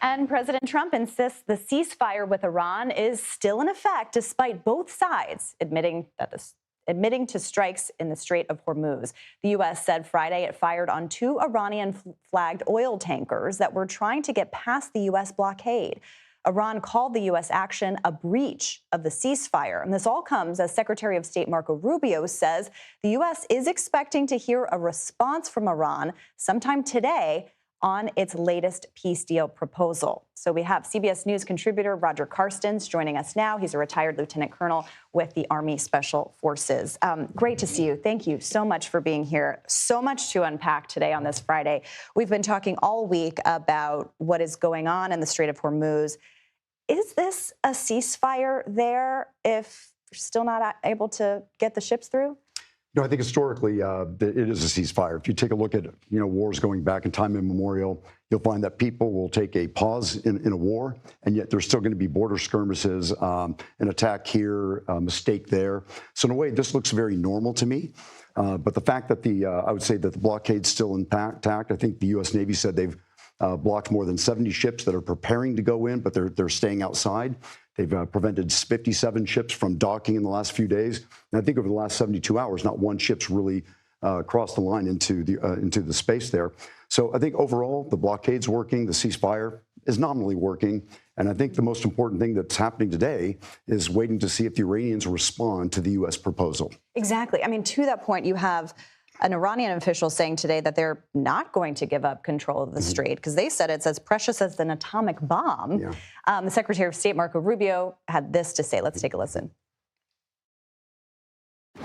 And President Trump insists the ceasefire with Iran is still in effect, despite both sides admitting to strikes in the Strait of Hormuz. The U.S. said Friday it fired on two Iranian-flagged oil tankers that were trying to get past the U.S. blockade. Iran called the U.S. action a breach of the ceasefire. And this all comes as Secretary of State Marco Rubio says the U.S. is expecting to hear a response from Iran sometime today on its latest peace deal proposal. So we have CBS News contributor Roger Carstens joining us now. He's a retired lieutenant colonel with the Army Special Forces. Great to see you. Thank you so much for being here. So much to unpack today on this Friday. We've been talking all week about what is going on in the Strait of Hormuz. Is this a ceasefire there if you're still not able to get the ships through? No, I think historically it is a ceasefire. If you take a look at wars going back in time immemorial, you'll find that people will take a pause in a war, and yet there's still going to be border skirmishes, an attack here, a mistake there. So in a way, this looks very normal to me. But the fact that I would say that the blockade's still intact. I think the U.S. Navy said they've blocked more than 70 ships that are preparing to go in, but they're staying outside. They've prevented 57 ships from docking in the last few days. And I think over the last 72 hours, not one ship's really crossed the line into the space there. So I think overall, the blockade's working. The ceasefire is nominally working. And I think the most important thing that's happening today is waiting to see if the Iranians respond to the U.S. proposal. Exactly. I mean, to that point, you have an Iranian official saying today that they're not going to give up control of the strait because they said it's as precious as an atomic bomb. Yeah. The Secretary of State, Marco Rubio, had this to say. Let's take a listen.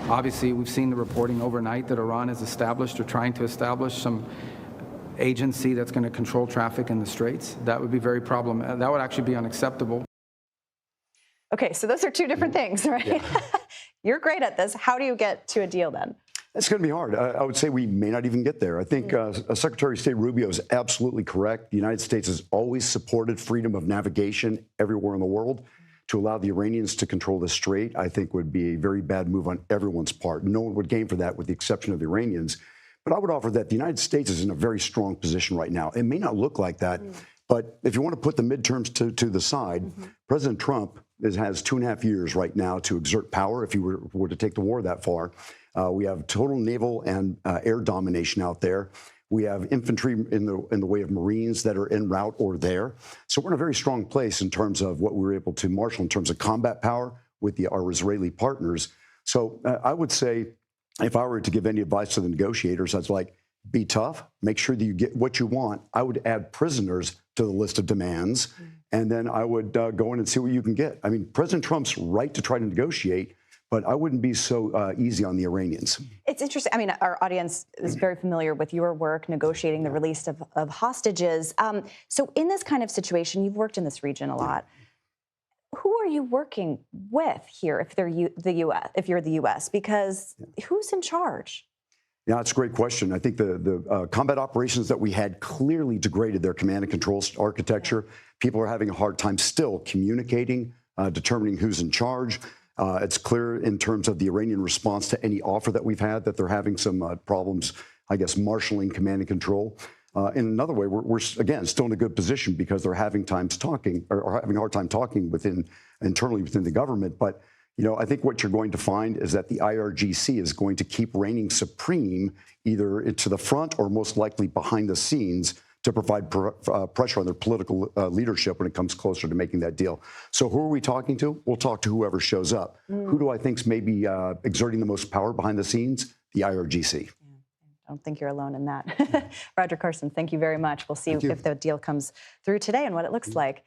Obviously, we've seen the reporting overnight that Iran has established or trying to establish some agency that's going to control traffic in the straits. That would be very problematic. That would actually be unacceptable. Okay, so those are two different things, right? Yeah. You're great at this. How do you get to a deal then? It's going to be hard. I would say we may not even get there. I think Secretary of State Rubio is absolutely correct. The United States has always supported freedom of navigation everywhere in the world. To allow the Iranians to control the strait, I think would be a very bad move on everyone's part. No one would gain for that with the exception of the Iranians. But I would offer that the United States is in a very strong position right now. It may not look like that, but if you want to put the midterms to the side, President Trump has 2.5 years right now to exert power if he were to take the war that far. We have total naval and air domination out there. We have infantry in the way of Marines that are en route or there. So we're in a very strong place in terms of what we were able to marshal in terms of combat power with our Israeli partners. So I would say if I were to give any advice to the negotiators, I'd like, be tough, make sure that you get what you want. I would add prisoners to the list of demands, and then I would go in and see what you can get. I mean, President Trump's right to try to negotiate, but I wouldn't be so easy on the Iranians. It's interesting. I mean, our audience is very familiar with your work negotiating the release of hostages. So in this kind of situation, you've worked in this region a lot. Who are you working with here if they're the U.S., if you're the U.S.? Because who's in charge? Yeah, that's a great question. I think the combat operations that we had clearly degraded their command and control architecture. People are having a hard time still communicating, determining who's in charge. It's clear in terms of the Iranian response to any offer that we've had that they're having some problems, I guess, marshaling command and control. In another way, we're again still in a good position because they're having having a hard time talking internally within the government. But I think what you're going to find is that the IRGC is going to keep reigning supreme, either to the front or most likely behind the scenes, to provide pressure on their political leadership when it comes closer to making that deal. So who are we talking to? We'll talk to whoever shows up. Who do I think is maybe exerting the most power behind the scenes? The IRGC. I don't think you're alone in that. Roger Carstens, thank you very much. We'll see if the deal comes through today and what it looks like.